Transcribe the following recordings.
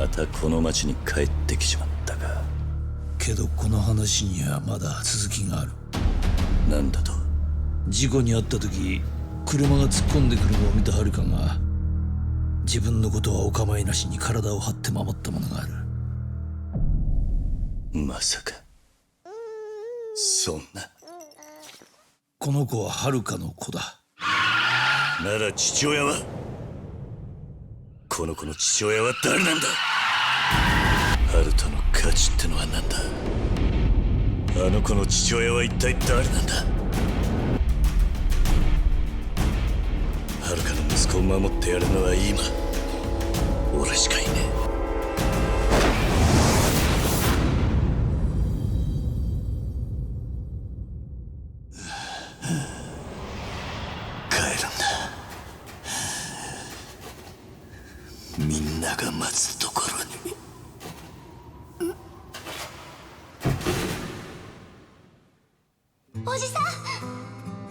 またこの町に帰ってきちまったか。けどこの話にはまだ続きがある。なんだと。事故に遭った時車が突っ込んでくるのを見たはるかが自分のことはお構いなしに体を張って守ったものがある。まさかそんな。この子ははるかの子だ。なら父親は、この子の父親は誰なんだ。ハルトの価値ってのは何だ。あの子の父親は一体誰なんだ。はるかの息子を守ってやるのは今俺しかいねえ。帰るんだ。みんなが待つところに。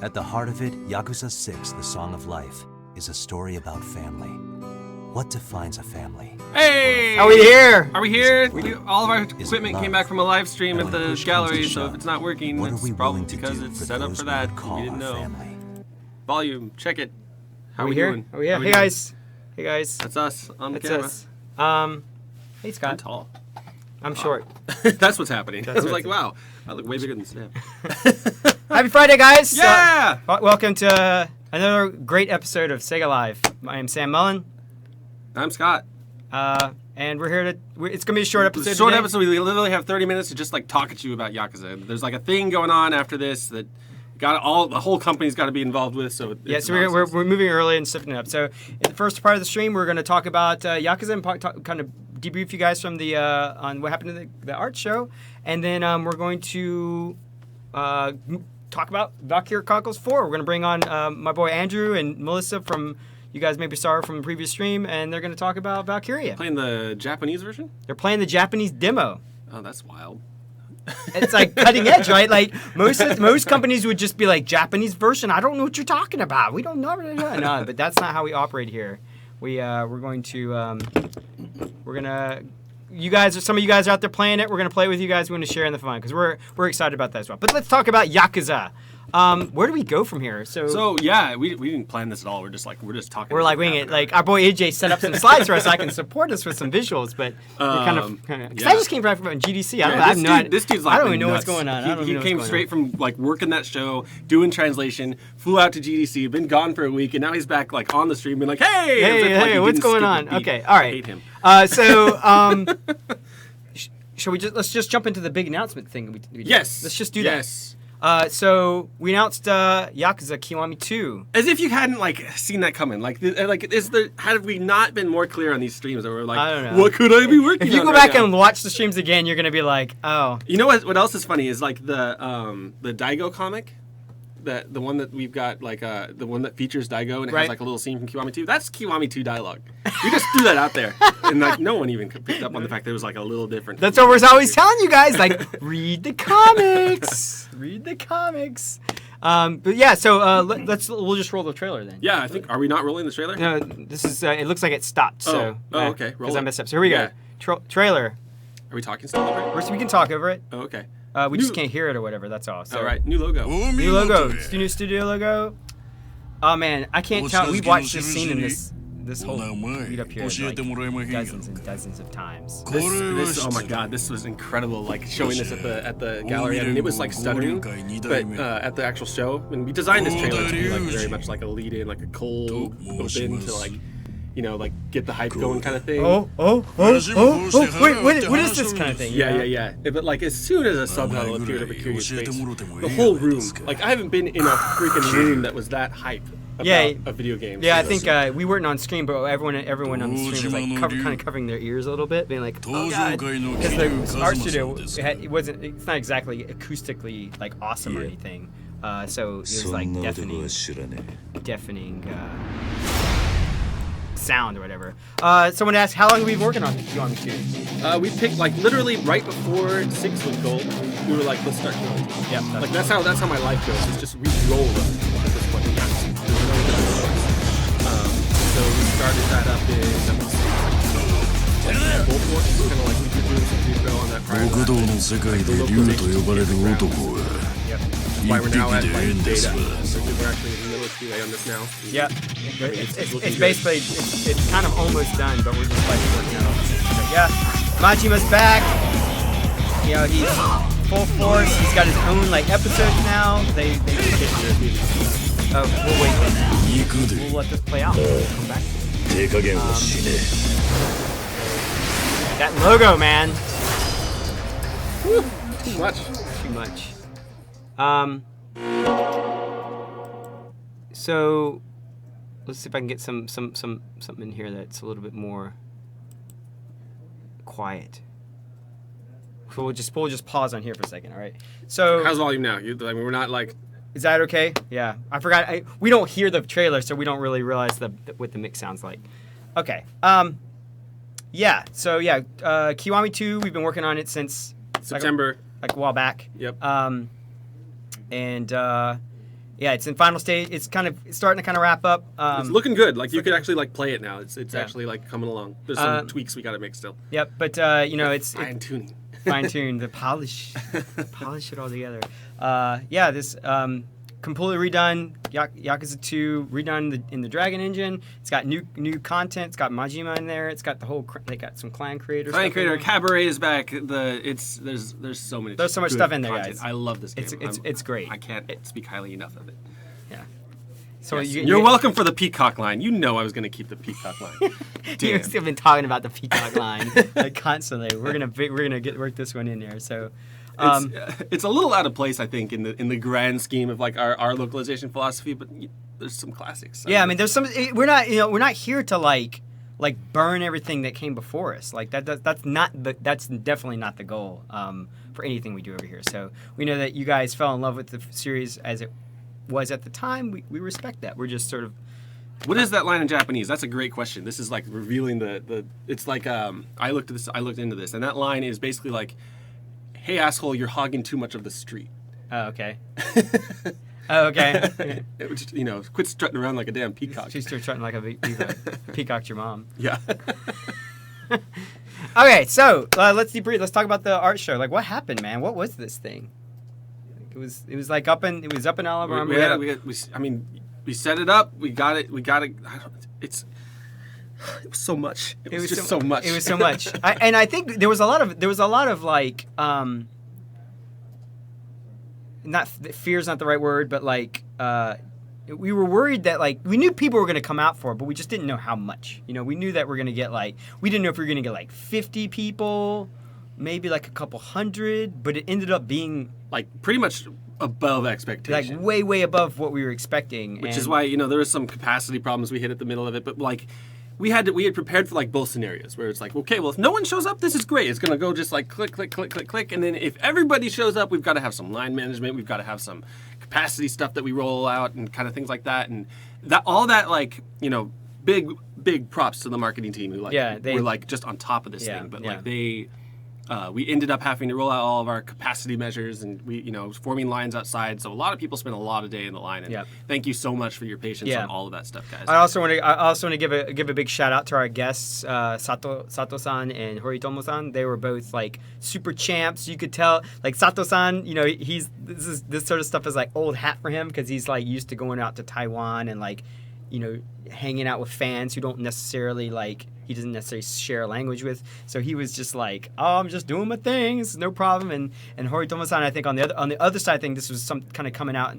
At the heart of it, Yakuza 6, The Song of Life, is a story about family. What defines a family? Hey! Are we here? Are we here? All of our equipment came back from a live stream at the gallery, so if it's not working, it's probably because it's set up for that. We didn't know. Volume, check it. How Are we we here? doing? Are we here? How Hey doing? guys. Hey guys. That's us on the That's camera. us. Hey I'm Scott. tall. I'm short. That's what's happening. That's I was what's like, wow, I look way bigger than Sam. Happy Friday, guys. Yeah! Welcome to another great episode of Sega Live. I am Sam Mullen. I'm Scott. And we're here to. It's gonna be a short episode. Short today. episode. We literally have 30 minutes to just like talk at you about Yakuza. There's like a thing going on after this that the whole company's got to be involved with. So Yeah, so we're moving early and stepping it up. So in the first part of the stream, we're going to talk about Yakuza and kind of debrief you guys from the on what happened in the art show, and then we're going to talk about Valkyria Chronicles 4. We're going to bring on my boy Andrew and Melissa from. You guys maybe saw her from the previous stream, and they're going to talk about Valkyria. Playing the Japanese version? They're playing the Japanese demo. Oh, that's wild. It's like cutting edge, right? Like most companies would just be like Japanese version. I don't know what you're talking about. We don't know. No, but that's not how we operate here. We're going to you guys. Some of you guys are out there playing it. We're gonna play with you guys. We're gonna share in the fun because we're excited about that as well. But let's talk about Yakuza. Where do we go from here? So yeah, we didn't plan this at all. We're just talking. We're like winging it. Like our boy AJ set up some slides for us so I can support us with some visuals, but we're kind of because I just came back from GDC. This dude's like I don't even know nuts. what's going on. He came straight from like working that show, doing translation, flew out to GDC, been gone for a week, and now he's back like on the stream, being like, hey, what's going on? Okay, all right. I hate him. Shall we let's just jump into the big announcement thing we did. Yes. Let's just do that. Yes. So we announced Yakuza Kiwami 2. As if you hadn't like seen that coming. Had we not been more clear on these streams that we're like, I don't know. What could I be working on? If you go back and watch the streams again, you're gonna be like, oh. You know what else is funny is like the Daigo comic. The one that we've got, like, the one that features Daigo and it has, like, a little scene from Kiwami 2. That's Kiwami 2 dialogue. We just threw that out there. And, like, no one even picked up on the fact that it was, like, a little different. That's what we're always telling you guys. Like, read the comics. Read the comics. But, yeah, so we'll just roll the trailer then. Yeah, I think, are we not rolling the trailer? No, this is, it looks like it stopped, so. Okay. Roll because it. I messed up. So here we go. Trailer. Are we talking still over it? We can talk over it. Oh, okay. We just can't hear it or whatever, that's all. So. All right, new logo. New logo. New studio logo. Oh, man, I can't count. We've watched this scene in this whole lead up here like dozens and dozens of times. This oh my god, this was incredible, like showing this at the gallery. I mean, it was like stunning, but at the actual show, and we designed this trailer to be like very much like a lead in, like a cold open to like, you know, like get the hype going kind of thing. Wait, what is this kind of thing? Yeah. But like as soon as a subtitle appeared over Kiryu's face, the whole room, like I haven't been in a freaking room that was that hype about a video game. Yeah, I think we weren't on screen, but everyone on the stream was like kind of covering their ears a little bit, being like, oh god, because the art studio it's not exactly acoustically like awesome or anything, so it was like deafening sound or whatever. Someone asked, how long have we been working on Kiwami 2? We picked like literally right before 6 was gold. We were like, let's start going. Yeah, that's how my life goes. It's just we roll at this point. So we started that up in full force, kind of like we were doing some Zuko on that prior. 極道の世界で竜と呼ばれる男は Yep. 一 Why we're now at 匹で like 縁です data. わ So we're actually in the middle of QA on this now. Yep. looking It's good. basically it's kind of almost done, but we're just like working out all the systems. But yeah, Majima's back. You know, he's full force. He's got his own like episodes now. They we'll wait. 行くで We'll let this play out. We'll come back. 手加減はしね That logo, man. Too much. Too much. So let's see if I can get something in here that's a little bit more quiet. So we'll just pause on here for a second, all right? So How's volume now? I mean, we're not like. is that okay? Yeah, I forgot. We don't hear the trailer, so we don't really realize what the mix sounds like. Okay. Yeah. So yeah, Kiwami 2. We've been working on it since September. like a while back. Yep. And yeah, it's in final stage. It's starting to kind of wrap up. It's looking good. Like you could actually like play it now. It's Yeah. actually like coming along. There's some tweaks we got to make still. Yep. But you know, it's Fine tuning. fine tuned, the polish it all together. Yeah, this completely redone Yakuza 2, redone in the Dragon Engine. It's got new content. It's got Majima in there. It's got the whole. They got some clan creators. Clan Creator Cabaret is back. There's so many. There's so much good stuff in there, content. guys. I love this game. It's great. I can't speak highly enough of it. Yeah. So Yes. You're welcome for the Peacock line. You know I was going to keep the Peacock line. Damn. You've been talking about the Peacock line like constantly. We're gonna work this one in there. So. It's a little out of place, I think, in the grand scheme of like our localization philosophy, but there's some classics. Yeah, I mean, there's some. We're not here to like burn everything that came before us. Like that's definitely not the goal for anything we do over here. So we know that you guys fell in love with the series as it was at the time. We respect that. We're just sort of. What is that line in Japanese? That's a great question. This is like revealing the. It's like I looked into this, and that line is basically like, "Hey asshole, you're hogging too much of the street." Oh, okay. Oh, okay. Quit strutting around like a damn peacock. She's still strutting like a peacock. Peacocked your mom. Yeah. Okay, so let's debrief. Let's talk about the art show. Like, what happened, man? What was this thing? It was like up in Alabama. We set it up. We got it. It was so much. It was just so much. It was so much. I think there was a lot of like not fear's not the right word, but like we were worried that like we knew people were going to come out for it, but we just didn't know how much. You know, we knew that we're going to get like we didn't know if we were going to get like 50 people, maybe like a couple hundred, but it ended up being like pretty much above expectation. Like way above what we were expecting. Which is why, there was some capacity problems we hit at the middle of it, but like we had prepared for like both scenarios where it's like, okay, well if no one shows up, this is great. It's gonna go just like click, and then if everybody shows up, we've got to have some line management, we've got to have some capacity stuff that we roll out and kind of things like that, and all that like big props to the marketing team who like were like just on top of this thing, but like we ended up having to roll out all of our capacity measures, and we, forming lines outside. So a lot of people spent a lot of day in the line. And thank you so much for your patience on all of that stuff, guys. I also want to give a big shout out to our guests, Sato-san and Horitomo-san. They were both like super champs. You could tell, like Sato-san, this sort of stuff is like old hat for him because he's like used to going out to Taiwan and like, hanging out with fans who don't necessarily like. He doesn't necessarily share a language with, so he was just like, "Oh, I'm just doing my thing. It's no problem." And Horitomo-san, I think on the other side, I think this was some kind of coming out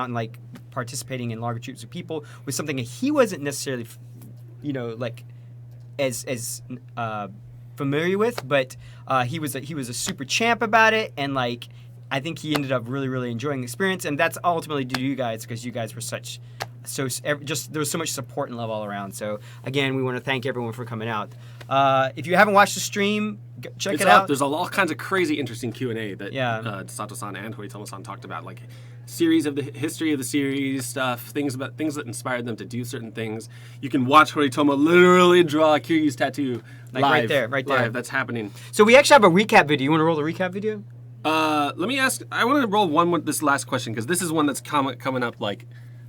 and like participating in larger groups of people was something that he wasn't necessarily, like as familiar with, but he was a super champ about it, and like I think he ended up really enjoying the experience, and that's ultimately due to you guys because you guys were there was so much support and love all around. So again, we want to thank everyone for coming out. If you haven't watched the stream, check it out. There's all kinds of crazy interesting Q&A that Sato-san and Horitomo-san talked about, like series of the history of the series stuff, things that inspired them to do certain things. You can watch Horitomo literally draw Kiryu's tattoo like live. right there. That's happening. So we actually have a recap video. You want to roll the recap video? Let me ask. I want to roll one with this last question because this is one that's coming up like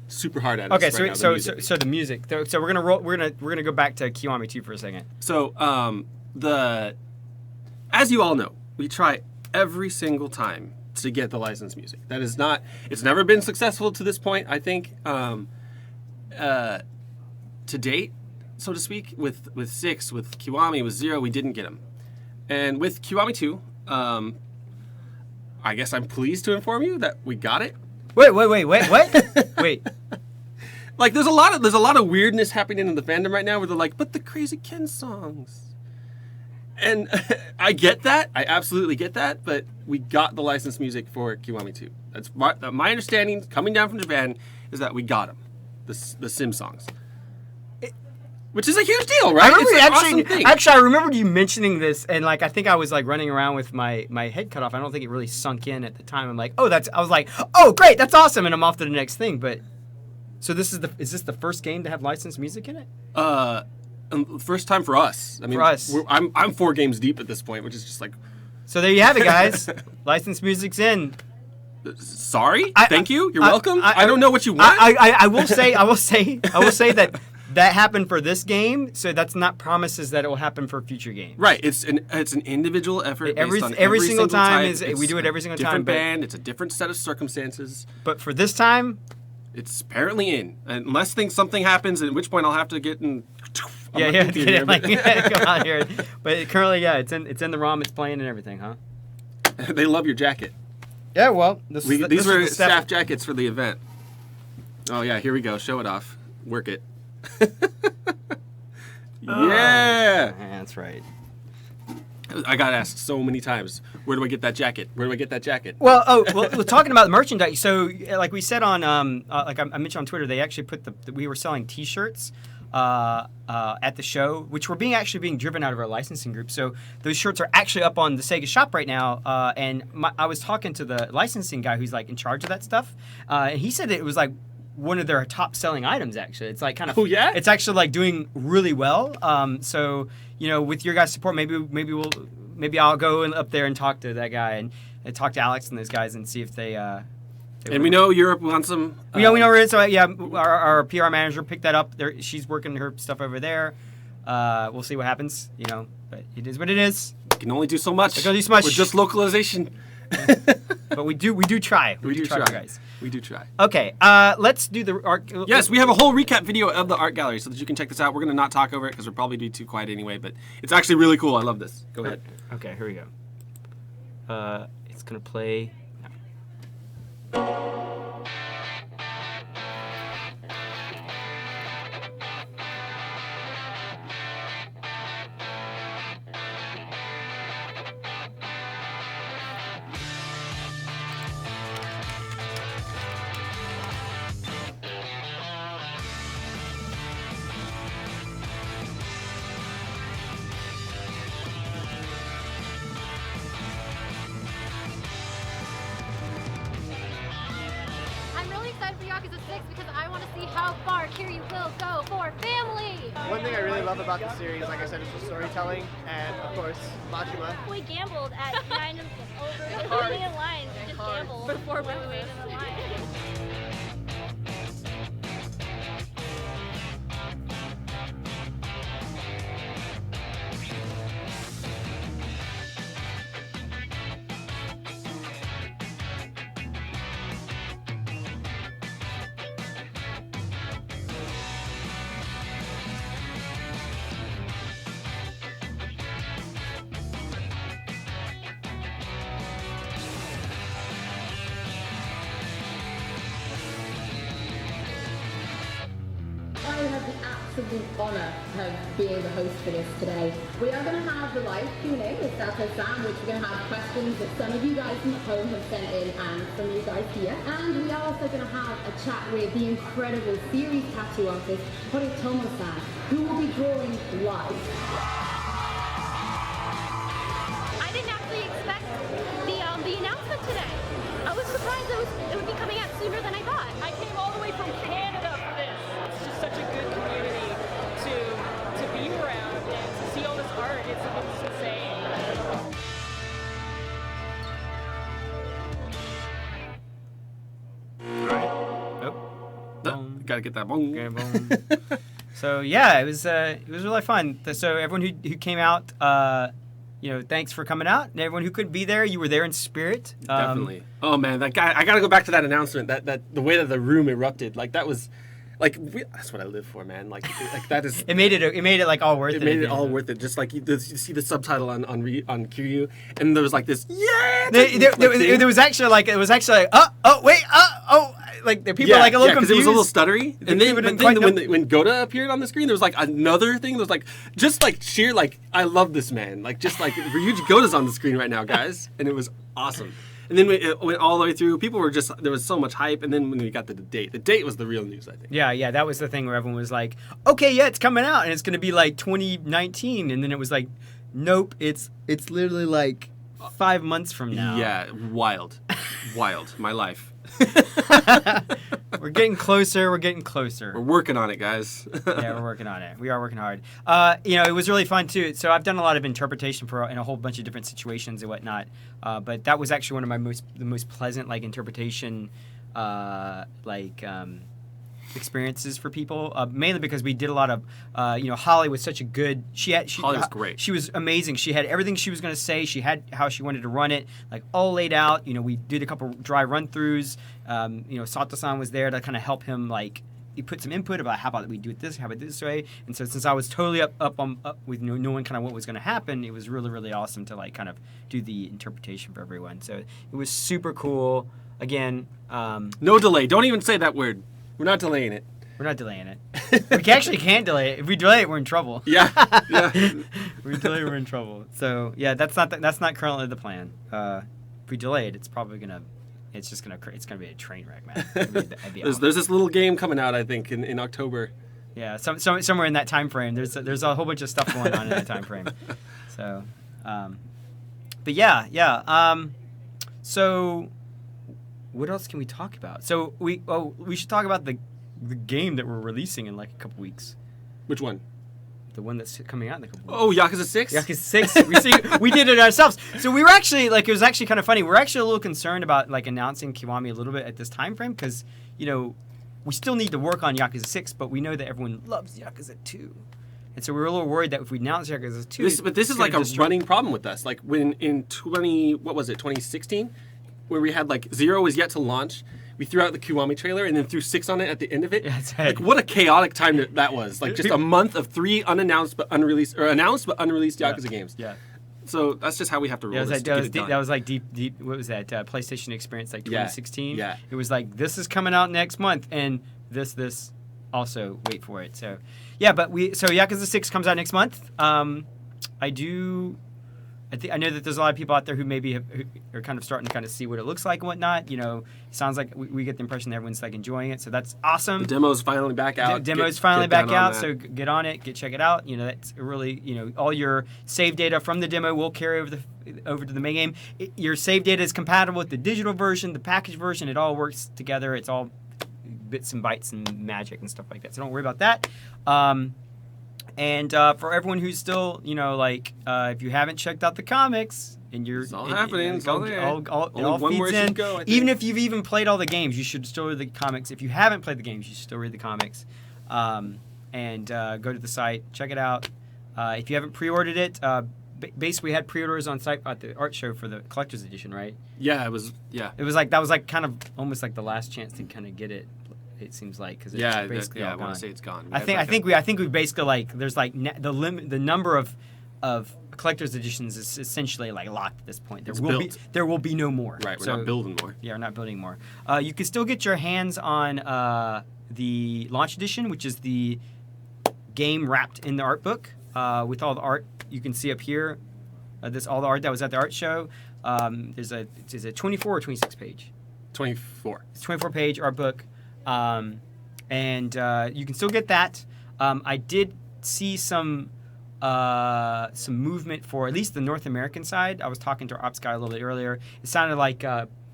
super hard at us. Okay, right now, so the music. So we're gonna go back to Kiwami 2 for a second. So as you all know, we try every single time to get the licensed music. That is not. It's never been successful to this point. I think to date, so to speak, with 6, with Kiwami, with 0, we didn't get them, and with Kiwami 2, I guess I'm pleased to inform you that we got it. Wait, what? Wait. Like there's a lot of weirdness happening in the fandom right now where they're like, but the Crazy Ken songs. And I get that. I absolutely get that. But we got the licensed music for Kiwami 2. That's my understanding coming down from Japan is that we got them, the Sim songs. Which is a huge deal, right? I remember It's an awesome thing. actually, I remembered you mentioning this, and like I think I was like running around with my head cut off. I don't think it really sunk in at the time. I'm like, I was like, oh great, that's awesome, and I'm off to the next thing. But so is this the first game to have licensed music in it? First time for us. I mean, for us. I'm 4 games deep at this point, which is just like. So there you have it, guys. Licensed music's in. Sorry. Thank you. You're welcome. I don't know what you want. I will say that happened for this game, so that's not promises that it will happen for future games. Right. It's an individual effort. Every based on single time type. we do it every single time. Different band. It's a different set of circumstances. But for this time, it's apparently in, unless something happens, at which point I'll have to get in. Come on here. But currently, it's in the ROM. It's playing and everything, huh? They love your jacket. Yeah, well, these were staff jackets for the event. Oh yeah, here we go. Show it off. Work it. Yeah, that's right. I got asked so many times, where do I get that jacket? Where do I get that jacket? Well, we're talking about merchandise. So, like we said on, like I mentioned on Twitter, they actually put we were selling T-shirts at the show, which were actually being driven out of our licensing group. So those shirts are actually up on the Sega shop right now. And I was talking to the licensing guy who's like in charge of that stuff, and he said that it was like one of their top selling items. Actually, it's like kind of. Oh yeah. It's actually like doing really well. So with your guys' support, maybe I'll go up there and talk to that guy and talk to Alex and those guys and see if they. And we know Europe wants them. We know we're in. So yeah, our PR manager picked that up. She's working her stuff over there. We'll see what happens. But it is what it is. Can only do so much. I can only do so much. With just localization. But we do try. We do try, guys. We do try. Okay, let's do the art. Yes, we have a whole recap video of the art gallery so that you can check this out. We're going to not talk over it because we'll probably be too quiet anyway, but it's actually really cool. I love this. Go ahead. Okay, here we go. It's going to play. Yakuza 6 because I want to see how far Kiryu will go for family! One thing I really love about the series, like I said, is the storytelling, and of course, Majima. We gambled at 9 over the million lines. We just gambled before we waited in the line. I have the absolute honour of being the host for this today. We are going to have the live Q&A with Sato-san, which we're going to have questions that some of you guys from home have sent in and from you guys here. And we are also going to have a chat with the incredible series tattoo artist, Horitomo-san, who will be drawing live. I didn't actually expect the announcement today. I was surprised it would be coming out sooner than I thought. I came all the way from Canada for this. It's just such a good community to be around and to see all this art. It's insane. Gotta get that boom. Okay, boom. So yeah, it was really fun. So everyone who came out, thanks for coming out. And everyone who couldn't be there, you were there in spirit. Definitely. Oh man, that guy! I gotta go back to that announcement. That the way that the room erupted, like that was, that's what I live for, man. Like that is. It made it like all worth it. It made it all worth it. Just like you see the subtitle on Kiryu, and there was like this There was actually like like the people like a little confused. It was a little stuttery. And then when Goda appeared on the screen, there was like another thing. There was like just like sheer like I love this man. Like just like Ryuji Goda's on the screen right now, guys, and it was awesome. And then it went all the way through. People were just there was so much hype. And then when we got the date was the real news, I think. Yeah, that was the thing where everyone was like, okay, yeah, it's coming out, and it's going to be like 2019, and then it was like, nope, it's literally like 5 months from now. Yeah, wild, my life. We're getting closer. We're working on it, guys. Yeah, we're working on it. We are working hard. It was really fun too. So I've done a lot of interpretation in a whole bunch of different situations and whatnot. But that was actually one of the most pleasant like interpretation experiences for people. Mainly because we did a lot of Holly was such a good. Holly was great. She was amazing. She had everything she was going to say. She had how she wanted to run it, like all laid out. We did a couple dry run throughs. Sato-san was there to kind of help him like he put some input about how about we do it this, how about this way. And so since I was totally up with knowing kind of what was going to happen, it was really, really awesome to like kind of do the interpretation for everyone. So it was super cool. Again, no delay. Don't even say that word. We're not delaying it. We're not delaying it. We actually can't delay it. If we delay it, we're in trouble. Yeah. If we delay it, we're in trouble. So yeah, that's not currently the plan. If we delay it, it's probably gonna. It's gonna be a train wreck, man. There's this little game coming out, I think, in October. Yeah, somewhere in that time frame. There's a whole bunch of stuff going on in that time frame. So, but yeah. So, what else can we talk about? So we should talk about the game that we're releasing in like a couple weeks. Which one? The one that's coming out in a couple weeks. Oh, Yakuza 6? Yakuza 6. We did it ourselves. So we were actually, it was actually kind of funny. We're actually a little concerned about, announcing Kiwami a little bit at this time frame because, we still need to work on Yakuza 6, but we know that everyone loves Yakuza 2. And so we were a little worried that if we announce Yakuza 2... But this is like a running problem with us. Like, when in 2016? Where we had, Zero was yet to launch... We threw out the Kiwami trailer and then threw 6 on it at the end of it. Yeah, that's right. What a chaotic time that was. Just a month of 3 unannounced but unreleased, or announced but unreleased Yakuza games. Yeah. So that's just how we have to roll this to get it done. That was like deep, what was that? PlayStation Experience 2016? Yeah. It was like, this is coming out next month and this also, wait for it. So, yeah, so Yakuza 6 comes out next month. I know that there's a lot of people out there who maybe who are kind of starting to kind of see what it looks like and whatnot. It sounds like we get the impression that everyone's enjoying it, so that's awesome. The demo's finally back out. Demo's finally back out, so get on it, check it out. That's really all your save data from the demo will carry over to the main game. Your save data is compatible with the digital version, the package version. It all works together. It's all bits and bytes and magic and stuff like that. So don't worry about that. And for everyone who's still, if you haven't checked out the comics, and it's all happening, it's all there. It all feeds in. Even if you've even played all the games, you should still read the comics. If you haven't played the games, you should still read the comics. And go to the site, check it out. If you haven't pre-ordered it, basically we had pre-orders on site at the art show for the collector's edition, right? Yeah, it was. Yeah, it was that was kind of almost like the last chance to kind of get it. It seems like because it's basically all gone. I want to say it's gone. I think we basically there's the number of collector's editions is essentially locked at this point. There will be no more. Right, we're not building more. Yeah, we're not building more. You can still get your hands on the launch edition, which is the game wrapped in the art book with all the art you can see up here. All the art that was at the art show. Is a 24 or 26 page? 24. It's 24 page art book. And you can still get that. I did see some movement for at least the North American side. I was talking to our ops guy a little bit earlier. It sounded like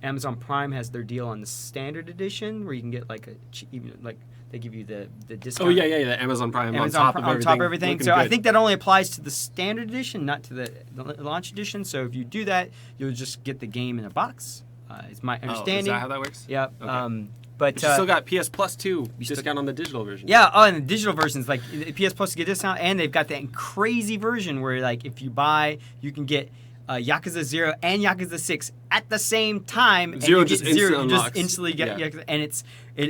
Amazon Prime has their deal on the standard edition, where you can get they give you the discount. Oh yeah, the Amazon Prime on top of everything. So I think that only applies to the standard edition, not to the launch edition. So if you do that, you'll just get the game in a box. It's my understanding. Is that how that works? Yep. Okay. But You still got PS Plus 2 discount on the digital version. yeah, oh, and the digital versions, like PS Plus, you get discount, and they've got that crazy version where, like, if you buy, you can get Yakuza 0 and Yakuza 6 at the same time. And Zero you just get Zero, instantly you just unlocks. instantly get Yeah. Yakuza, and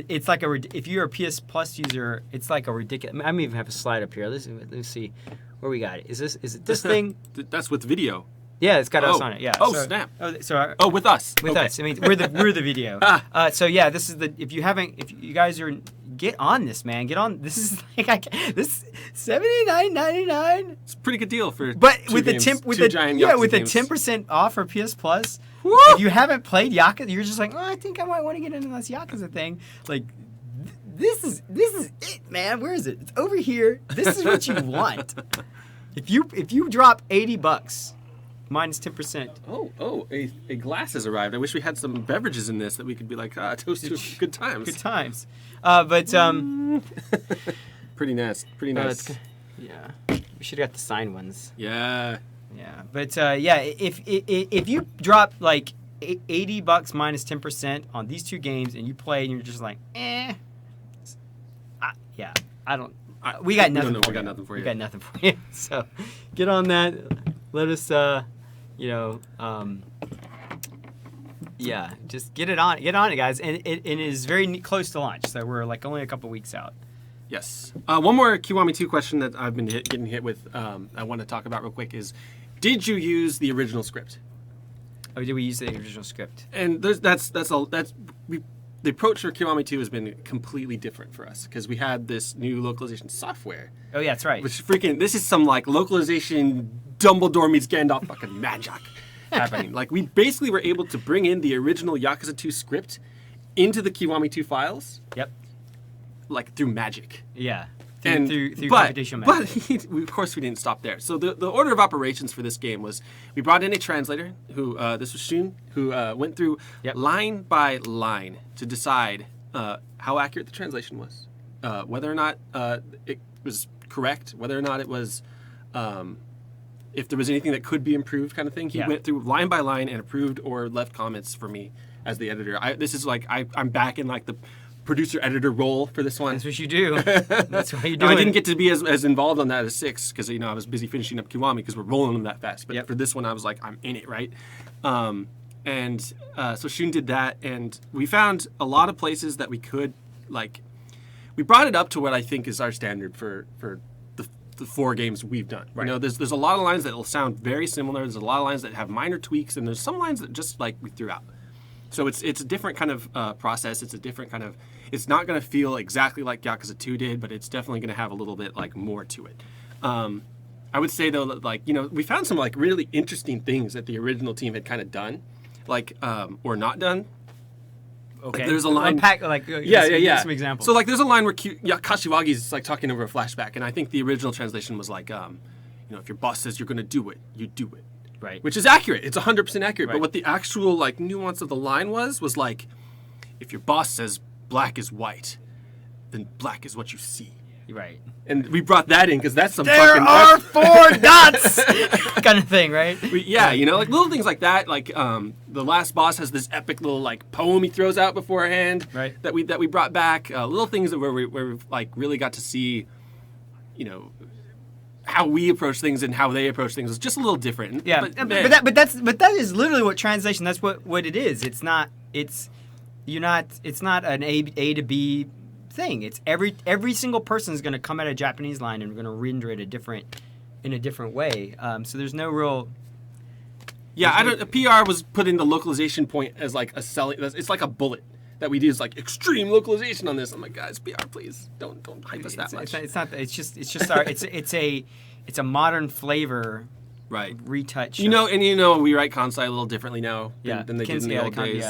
it's like if you're a PS Plus user, it's like a ridiculous. I may even have a slide up here. Let's see where we got it. Is it this thing? That's with video. Yeah, it's got us on it. Yeah. Oh, snap. So With us. with Okay. us. I mean, we're the video. So yeah, this is the. If you guys are, get on this, man. Get on. This is like this $79.99. It's a pretty good deal for. But two with games, the 10 with two the giant yeah Yakuza with the games. 10% off for PS Plus. Woo! If you haven't played Yakuza, you're just like, oh, I think I might want to get into this Yakuza thing. Like, this is it, man. Where is it? It's over here. This is what you want. If you drop $80 minus 10%. A glass has arrived. I wish we had some beverages in this that we could be like, toast to good times. Good times. But Pretty nice. Pretty nice. yeah, we should have got the signed ones. Yeah. Yeah, but yeah, if you drop like $80 minus 10% on these two games and you play and you're just like, yeah, I don't. We got nothing. No, for we got you. nothing for you. We got nothing for you. So get on that. Let us, yeah, just get on it, guys. And it is very close to launch, so we're like only a couple weeks out. Yes. One more Kiwami 2 question that I've been getting hit with. I want to talk about real quick is, did you use the original script? Oh, did we use the original script? And the approach for Kiwami 2 has been completely different for us because we had this new localization software. Oh yeah, that's right. Which this is some like localization Dumbledore meets Gandalf fucking magic happening. Like we basically were able to bring in the original Yakuza 2 script into the Kiwami 2 files. Yep. Like through magic. Yeah. And through computational magic. But of course we didn't stop there. So the order of operations for this game was we brought in a translator who this was Shun, who went through line by line to decide how accurate the translation was, whether or not it was correct, whether or not it was if there was anything that could be improved, kind of thing. He went through line by line and approved or left comments for me as the editor. This is like I'm back in like the producer editor role for this one. That's what you do. That's what you do. I didn't get to be as involved on that as 6 because I was busy finishing up Kiwami because we're rolling them that fast. But for this one, I was like, I'm in it, right? So Shun did that, and we found a lot of places that we could like. We brought it up to what I think is our standard for the 4 games we've done. Right. You know, there's a lot of lines that will sound very similar. There's a lot of lines that have minor tweaks, and there's some lines that just like we threw out. So it's a different kind of process. It's a different kind of. It's not going to feel exactly like Yakuza 2 did, but it's definitely going to have a little bit like more to it. I would say though, that, like we found some like really interesting things that the original team had kind of done, like or not done. Okay. Like, there's a line. Unpack, yeah. Some examples. So like, there's a line where Kashiwagi's like talking over a flashback, and I think the original translation was like, if your boss says you're going to do it, you do it. Right. Which is accurate. It's 100% accurate. Right. But what the actual like nuance of the line was like, if your boss says black is white, then black is what you see. Right. And we brought that in because that's some there fucking... are 4 dots! kind of thing, right? Like little things like that. Like the last boss has this epic little like poem he throws out beforehand. Right. That we brought back. Little things where we like really got to see, how we approach things and how they approach things is just a little different. Yeah, but that is literally what translation. That's what it is. It's not. It's not an A to B thing. It's every single person is going to come at a Japanese line and we're going to render it in a different way. So there's no real. Yeah, PR was putting the localization point as like a selling. It's like a bullet that we do is like extreme localization on this. I'm like, guys, PR, please don't hype us that much. It's not. It's just our. It's a modern flavor. Right. Retouch. We write Kansai a little differently now than they did in the old days.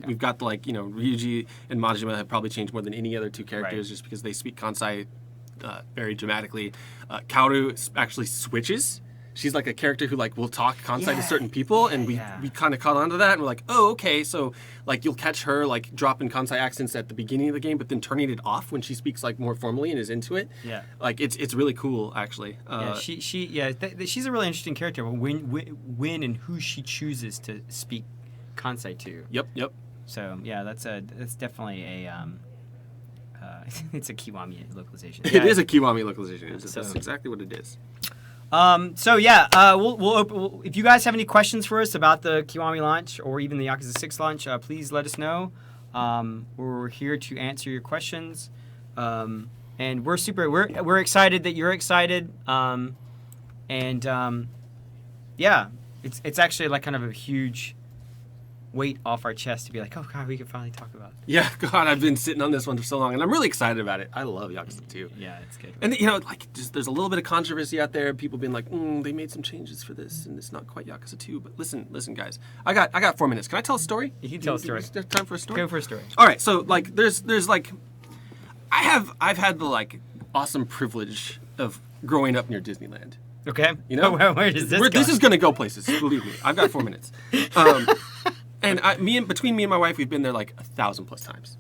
We've got Ryuji and Majima have probably changed more than any other 2 characters just because they speak Kansai very dramatically. Kaoru actually switches. She's like a character who like will talk Kansai to certain people, and we kind of caught on to that, and we're like, oh, okay, so like you'll catch her like dropping Kansai accents at the beginning of the game, but then turning it off when she speaks like more formally and is into it. Yeah, like it's really cool actually. She's a really interesting character. When and who she chooses to speak Kansai to. Yep. So yeah, that's definitely a it's a Kiwami localization. It is a Kiwami localization. That's So- exactly what it is. So yeah, we'll if you guys have any questions for us about the Kiwami launch or even the Yakuza 6 launch, please let us know. We're here to answer your questions, and we're excited that you're excited. Yeah, it's actually like kind of a huge weight off our chest to be like, oh god, we can finally talk about it. Yeah, God, I've been sitting on this one for so long, and I'm really excited about it. I love Yakuza 2. Yeah, it's good. And you know, like, just there's a little bit of controversy out there. People being like, they made some changes for this, and it's not quite Yakuza 2. But listen, guys, I got 4 minutes. Can I tell a story? You can tell a story. Is there time for a story? Go for a story. All right, so like, there's like, I've had the like awesome privilege of growing up near Disneyland. Okay. You know, where does this go? This is gonna go places. Believe me, I've got 4 minutes. And between me and my wife, we've been there like 1,000+ times.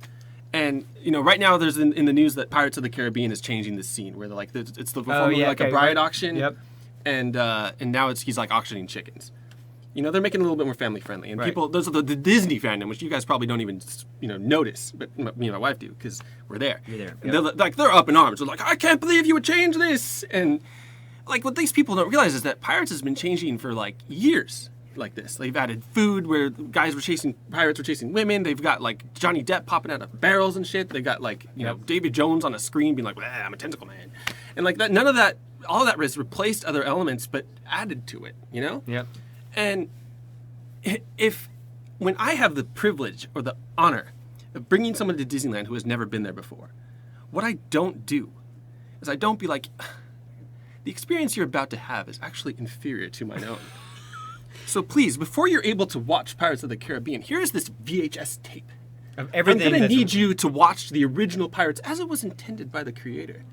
And you know, right now there's in the news that Pirates of the Caribbean is changing the scene where they're like it's the form of like a bride auction. Yep. And now he's like auctioning chickens. You know, they're making it a little bit more family friendly. And Right. people, those are the Disney fandom, which you guys probably don't even notice, but me and my wife do because we're there. You're there, And yep. they're up in arms. They're like, I can't believe you would change this. And like what these people don't realize is that Pirates has been changing for like years. Like this, they've added food where pirates were chasing women. They've got like Johnny Depp popping out of barrels and shit. They've got like you know David Jones on a screen being like, I'm a tentacle man, and like that. None of that, all of that was replaced other elements, but added to it. You know. Yep. And when I have the privilege or the honor of bringing someone to Disneyland who has never been there before, what I don't do is I don't be like, the experience you're about to have is actually inferior to mine own. So please, before you're able to watch Pirates of the Caribbean, here's this VHS tape. Of everything. I'm going to need you to watch the original Pirates as it was intended by the creator,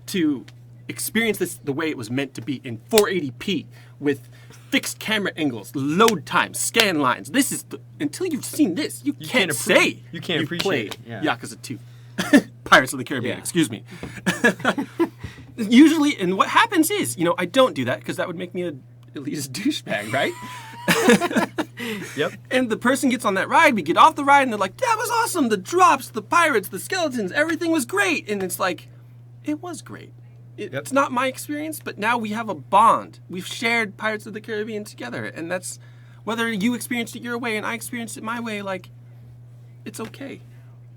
to experience this the way it was meant to be in 480p with fixed camera angles, load times, scan lines. This is until you've seen this, you can't say you can't you've appreciate played it. Yeah. Yakuza 2. Pirates of the Caribbean, Yeah. excuse me. Usually, and what happens is, I don't do that because that would make me an elitist douchebag, right? Yep. And the person gets on that ride, we get off the ride, and they're like, that was awesome. The drops, the pirates, the skeletons, everything was great. And it's like, it was great. It's not my experience, but now we have a bond. We've shared Pirates of the Caribbean together. And that's, whether you experienced it your way and I experienced it my way, like, it's okay.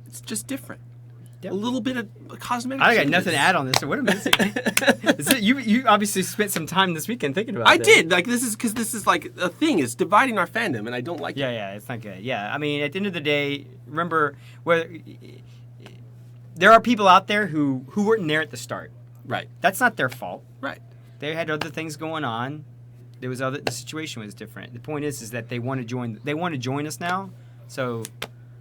It's just different. Yep. A little bit of cosmetic I got changes. nothing to add on this. So what amazing. You obviously spent some time this weekend thinking about I this. did. Like, this is like a thing. It's dividing our fandom, and I don't like it. Yeah, it's not good. Yeah, I mean, at the end of the day, remember, there are people out there who weren't there at the start. Right. That's not their fault. Right. They had other things going on. The situation was different. The point is that they want to join. They want to join us now. So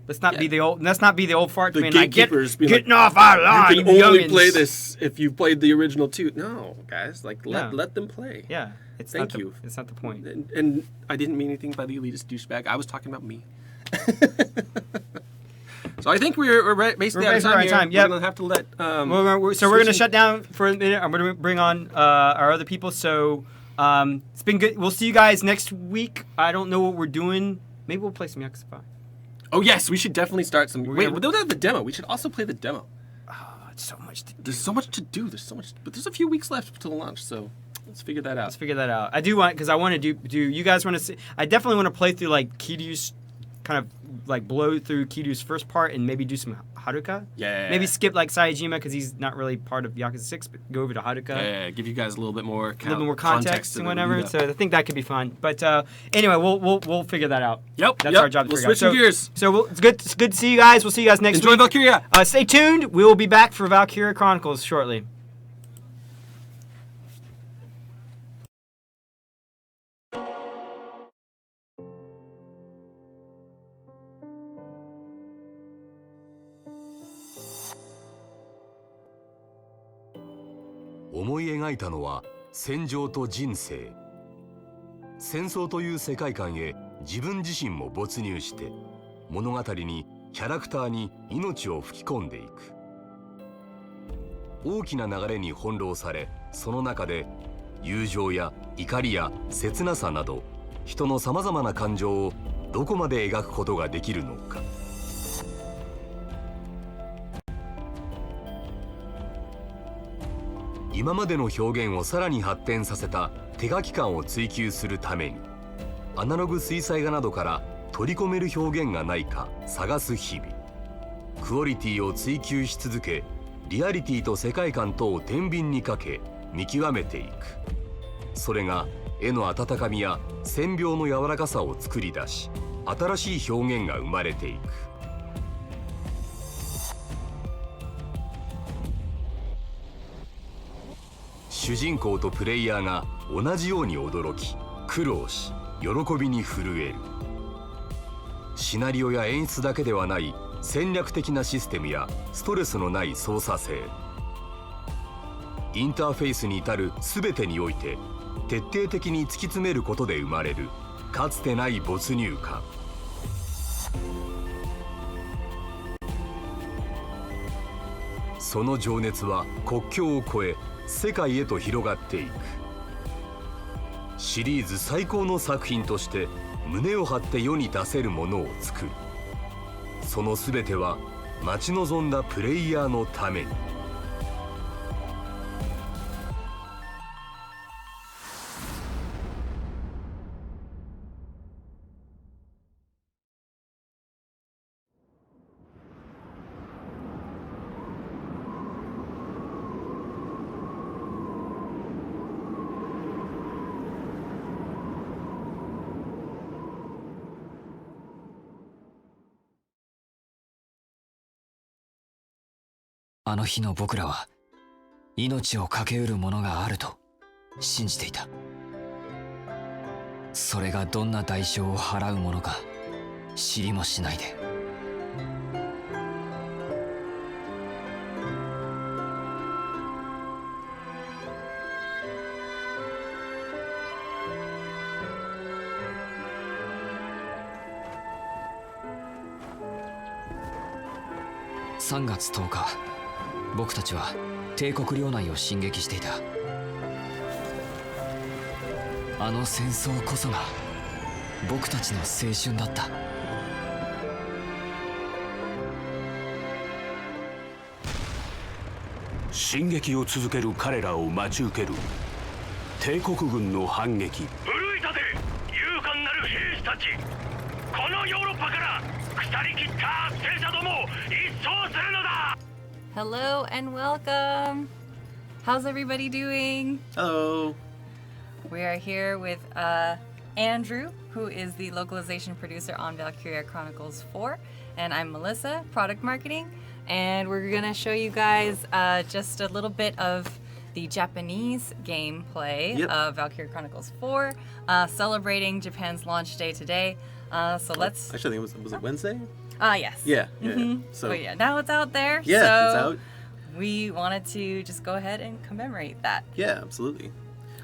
let's not be the old. Let's not be the old farts being like, getting off our line. You can only play this if you've played the original too. No, guys, like let them play. Yeah, Thank you. It's not the point. And I didn't mean anything by the elitist douchebag. I was talking about me. So I think we're basically out of time here. Yep. We're gonna have to let. We're gonna shut down for a minute. I'm gonna bring on our other people. So it's been good. We'll see you guys next week. I don't know what we're doing. Maybe we'll play some Yakuza 5. Oh yes, we should definitely start some. We don't have the demo. We should also play the demo. Oh, it's so much to do. There's so much to do. But there's a few weeks left till launch. So let's figure that out. I do want, because I want to do. You guys want to see? I definitely want to play through like Kiryu's, kind of like blow through Kiryu's first part and maybe do some Haruka. Yeah. Maybe skip like Saejima because he's not really part of Yakuza 6, but go over to Haruka. Yeah. Give you guys a little bit more. Context and whatever. So I think that could be fun. But anyway, we'll figure that out. Yep. That's our job. We'll switch gears. So it's good to see you guys. We'll see you guys next week. Enjoy Valkyria. Stay tuned. We will be back for Valkyria Chronicles shortly.思い描いたのは戦場と人生。戦争という世界観へ自分自身も没入して物語にキャラクターに命を吹き込んでいく。大きな流れに翻弄され、その中で友情や怒りや切なさなど人のさまざまな感情をどこまで描くことができるのか。今までの表現をさらに発展させた手書き感を追求するために、アナログ水彩画などから取り込める表現がないか探す日々。クオリティを追求し続け、リアリティと世界観とを天秤にかけ見極めていく。それが絵の温かみや線描の柔らかさを作り出し、新しい表現が生まれていく。主人公とプレイヤーが同じように驚き、苦労し、喜びに震える。シナリオや演出だけではない戦略的なシステムやストレスのない操作性、インターフェースに至る全てにおいて徹底的に突き詰めることで生まれるかつてない没入感。その情熱は国境を越え世界へと広がっていく。シリーズ最高の作品として胸を張って世に出せるものを作る。その全ては待ち望んだプレイヤーのために。あの日の僕らは命を懸けうるものがあると信じていた。それがどんな代償を払うものか知りもしないで。3月10日、僕たちは帝国領内を進撃していた。あの戦争こそが僕たちの青春だった。進撃を続ける彼らを待ち受ける帝国軍の反撃。奮い立て勇敢なる兵士たち、このヨーロッパから腐りきった戦車どもを一掃するのだ。 Hello and welcome. How's everybody doing? Hello. We are here with Andrew, who is the localization producer on Valkyria Chronicles 4, and I'm Melissa, product marketing, and we're gonna show you guys just a little bit of the Japanese gameplay of Valkyria Chronicles 4, celebrating Japan's launch day today. So let's... Actually, I think was it Wednesday? Yes. Yeah. So yeah, now it's out there. Yeah, so it's out. We wanted to just go ahead and commemorate that. Yeah, absolutely.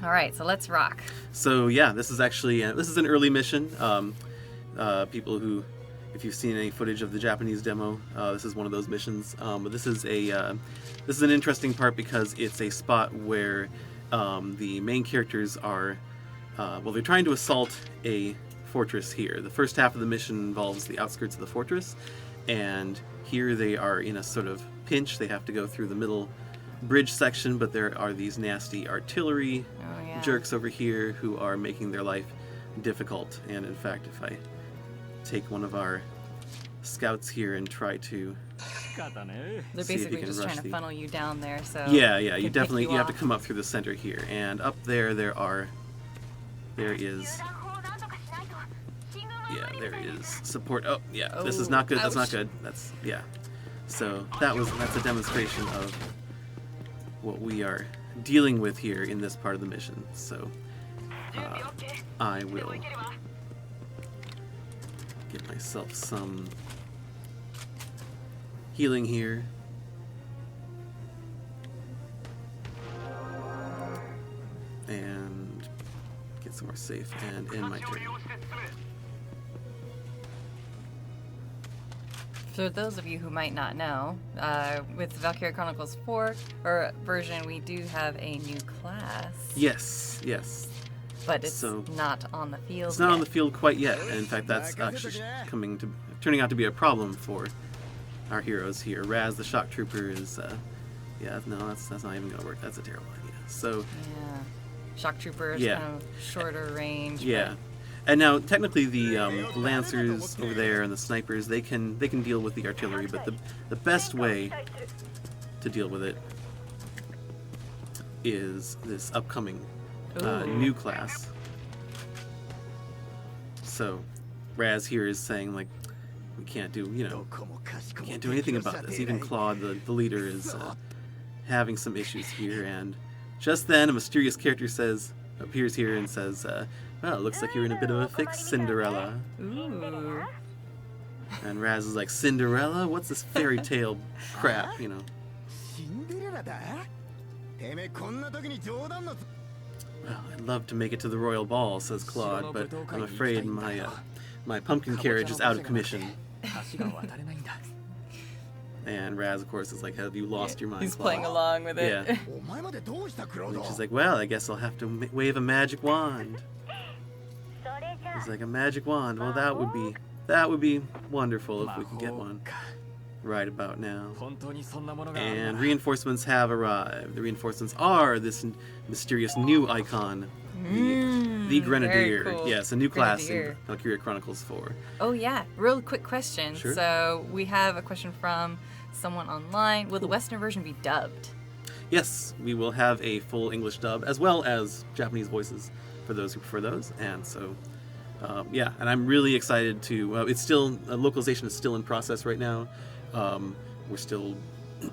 All right, so let's rock. So yeah, this is actually this is an early mission. People who, if you've seen any footage of the Japanese demo, this is one of those missions. But this is an interesting part because it's a spot where the main characters are they're trying to assault a fortress here. The first half of the mission involves the outskirts of the fortress, and here they are in a sort of pinch. They have to go through the middle bridge section, but there are these nasty artillery jerks over here who are making their life difficult. And in fact, if I take one of our scouts here and try to they're basically just trying to funnel you down there, so yeah, you definitely have to come up through the center here, and up there there is support. Oh yeah, this is not good. That's not good. That's so that's a demonstration of what we are dealing with here in this part of the mission. So I will get myself some healing here. And get somewhere safe and end my turn. For those of you who might not know, with Valkyria Chronicles 4 version, we do have a new class. Yes. but it's not on the field. It's not yet. on the field quite yet. And in fact, that's actually turning out to be a problem for our heroes here. Raz, the shock trooper, is that's not even gonna work. That's a terrible idea. So yeah, shock trooper is kind of shorter range. Yeah. And now, technically, the lancers over there and the snipers, they can deal with the artillery, but the best way to deal with it is this upcoming new class. So, Raz here is saying, like, we can't do anything about this. Even Claude, the leader, is having some issues here. And just then, a mysterious character appears here and says, well, it looks like you're in a bit of a fix, Cinderella. Ooh. And Raz is like, Cinderella? What's this fairy tale crap, Well, I'd love to make it to the royal ball, says Claude, but I'm afraid my pumpkin carriage is out of commission. And Raz, of course, is like, have you lost your mind, He's Claude? playing along with it. Yeah. And she's like, well, I guess I'll have to wave a magic wand. He's like, a magic wand. Well, that would be wonderful if we could get one right about now. And reinforcements have arrived. The reinforcements are this mysterious new icon, the Grenadier. Very cool. Yes, a new class Grenadier. in Valkyria Chronicles 4. Oh yeah, real quick question. Sure. So we have a question from someone online. Will the Western version be dubbed? Yes, we will have a full English dub as well as Japanese voices for those who prefer those. And so, and I'm really excited to. It's still localization is still in process right now. We're still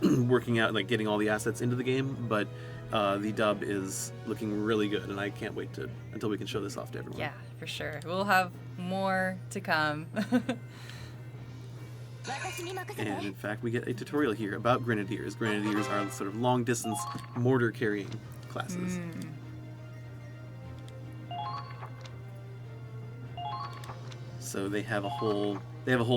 working out, like, getting all the assets into the game, but the dub is looking really good, and I can't wait until we can show this off to everyone. Yeah, for sure. We'll have more to come. And in fact, we get a tutorial here about Grenadiers. Grenadiers are sort of long-distance mortar-carrying classes. So they have a whole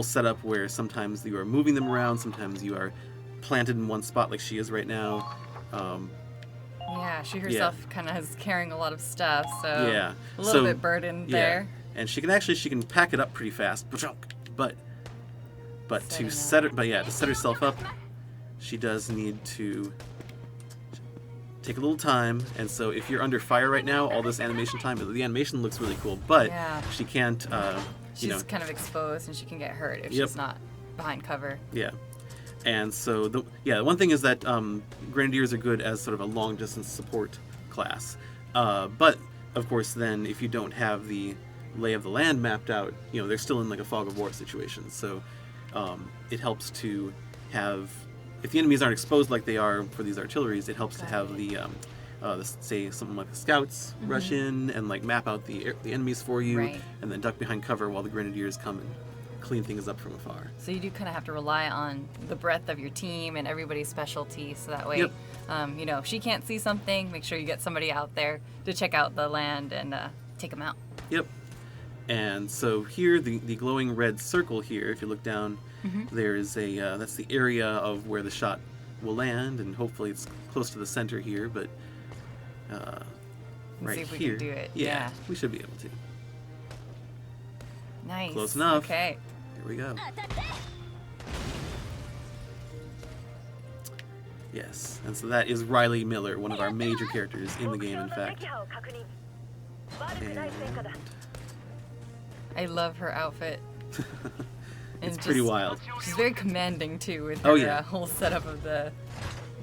setup where sometimes you are moving them around, sometimes you are planted in one spot like she is right now. Yeah, she herself kind of is carrying a lot of stuff, so a little bit burdened there. And she can pack it up pretty fast, but to set herself up, she does need to take a little time. And so if you're under fire right now, all this animation time, the animation looks really cool, but she can't. She's kind of exposed, and she can get hurt if she's not behind cover. Yeah. And so the one thing is that Grenadiers are good as sort of a long distance support class, but of course then if you don't have the lay of the land mapped out, they're still in like a fog of war situation. So it helps to have, if the enemies aren't exposed like they are for these artilleries, it helps to have the say something like the scouts rush in and like map out the enemies for you, and then duck behind cover while the Grenadiers come and clean things up from afar. So you do kind of have to rely on the breadth of your team and everybody's specialty, so that way, if she can't see something, make sure you get somebody out there to check out the land and take them out. Yep. And so here, the glowing red circle here, if you look down, there is that's the area of where the shot will land, and hopefully it's close to the center here, but right see if we here. can do it. Yeah, we should be able to. Nice. Close enough. Okay. Here we go. Yes, and so that is Riley Miller, one of our major characters in the game, in fact. And I love her outfit. it's pretty wild. She's very commanding too, with her whole setup of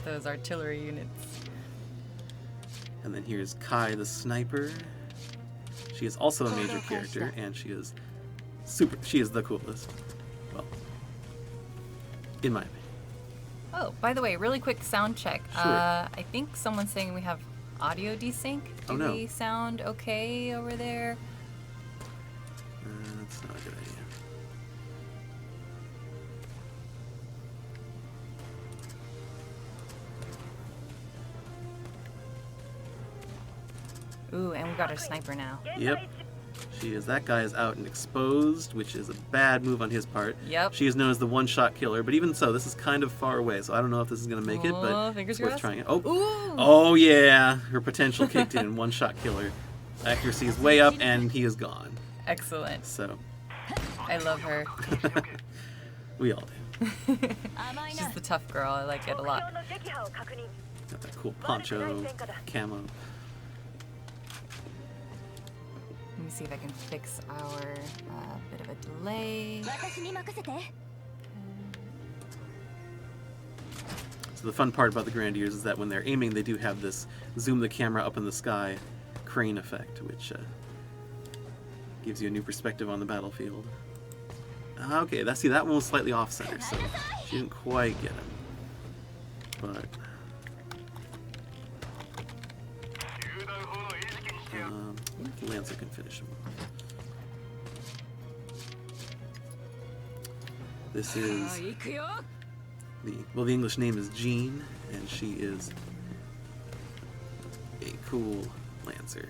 those artillery units. And then here's Kai the sniper. She is also a major character, and she is the coolest. Well, in my opinion. Oh, by the way, really quick sound check. Sure. I think someone's saying we have audio desync. Do we sound okay over there? That's not a good idea. Ooh, and we got our sniper now. Yep. That guy is out and exposed, which is a bad move on his part. Yep. She is known as the one-shot killer, but even so, this is kind of far away, so I don't know if this is going to make it, but fingers it's worth crossed. trying it. Ooh. Oh yeah, her potential kicked in, one-shot killer. Accuracy is way up, and he is gone. Excellent. So I love her. we all do. She's the tough girl. I like it a lot. Got that cool poncho, camo. Let me see if I can fix our bit of a delay. So the fun part about the Grenadiers is that when they're aiming, they do have this zoom the camera up in the sky crane effect, which gives you a new perspective on the battlefield. Okay, that one was slightly off center, so she didn't quite get him. But Lancer can finish him off. This is the English name is Jean, and she is a cool Lancer,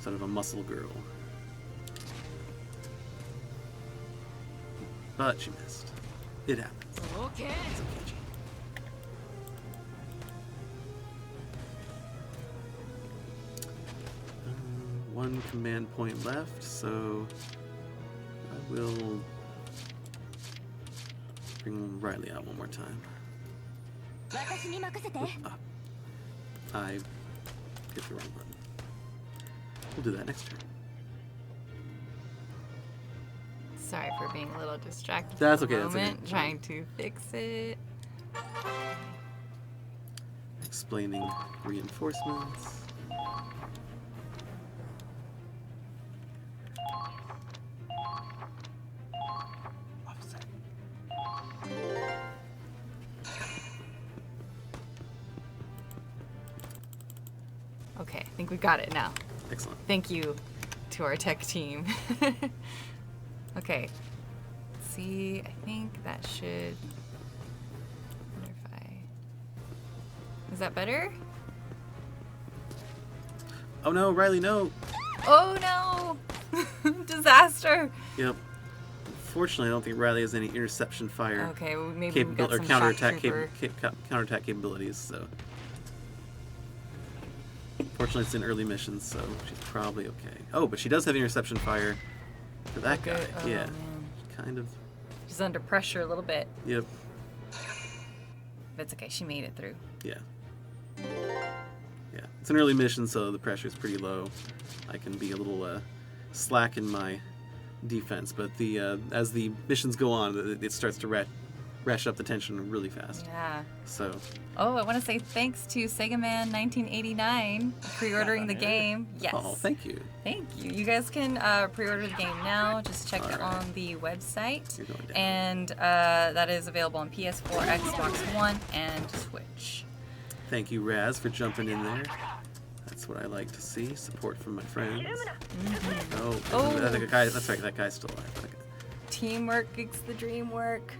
sort of a muscle girl. But she missed. It happens. It's okay, Jean. One command point left, so I will bring Riley out one more time. I hit the wrong button. We'll do that next turn. Sorry for being a little distracted. That's for the okay. That's moment, okay. Trying to fix it. Explaining reinforcements. Okay, I think we got it now. Excellent. Thank you to our tech team. Okay. Let's see, I think that should. Wonder if I. Is that better? Oh no, Riley, no! Oh no! Disaster! Yep. Unfortunately, I don't think Riley has any interception fire Okay, well, maybe we've got or some counterattack shock trooper. counterattack capabilities. So, fortunately, it's in early missions, so she's probably okay. Oh, but she does have interception fire for that guy. Oh, Yeah, man. kind of. She's under pressure a little bit. Yep. But it's okay, she made it through. Yeah. Yeah, it's an early mission, so the pressure is pretty low. I can be a little slack in my defense, but the as the missions go on, it starts to ratchet up the tension really fast. Yeah. So. Oh, I want to say thanks to Sega Man 1989 for pre-ordering the game. Yes. Oh, thank you. Thank you. You guys can pre-order the game now. Just check it on the website. You're going down. And that is available on PS4, Xbox One, and Switch. Thank you, Raz, for jumping in there. That's what I like to see. Support from my friends. Oh, I think that's right. That guy's still alive. Okay. Teamwork makes the dream work.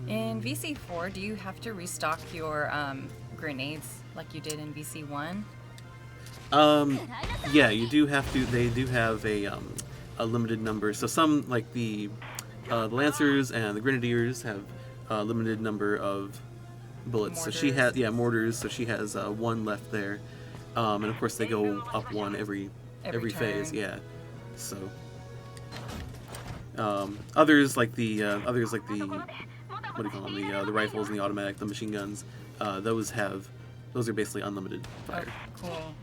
In VC4, do you have to restock your grenades like you did in VC1? Yeah, you do have to. They do have a limited number. So some, like the Lancers and the Grenadiers, have a limited number of bullets. Mortars. So she has, yeah, mortars. So she has one left there, and of course they go up one every phase. turn. Yeah. So others like the what do you call them? The rifles and the automatic, the machine guns. Those are basically unlimited fire. Oh, cool.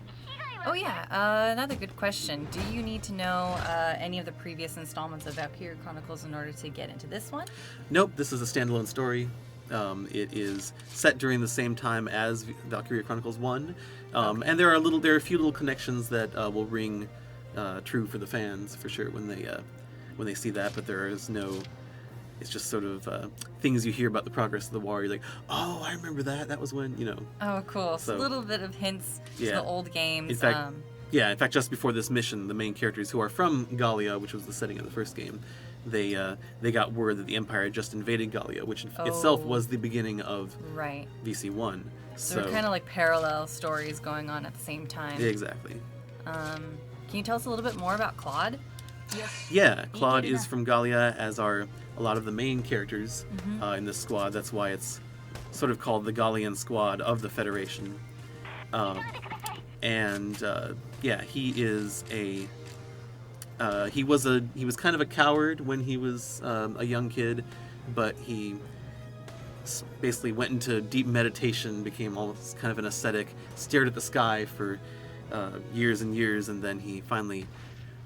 Oh yeah, another good question. Do you need to know any of the previous installments of Valkyria Chronicles in order to get into this one? Nope, this is a standalone story. It is set during the same time as Valkyria Chronicles 1, and there are a few little connections that will ring true for the fans for sure when they see that. But there is no. It's just sort of things you hear about the progress of the war. You're like, oh, I remember that. That was when, Oh, cool. So a So- little bit of hints to Yeah. the old games. In fact, just before this mission, the main characters who are from Gallia, which was the setting of the first game, they got word that the Empire had just invaded Gallia, which itself Oh. was the beginning of Right. VC1. So they're kind of like parallel stories going on at the same time. Exactly. Can you tell us a little bit more about Claude? Yeah, Claude is from Gallia, as are a lot of the main characters in this squad. That's why it's sort of called the Gallian Squad of the Federation. Yeah, he is he was kind of a coward when he was a young kid, but he basically went into deep meditation, became almost kind of an ascetic, stared at the sky for years and years, and then he finally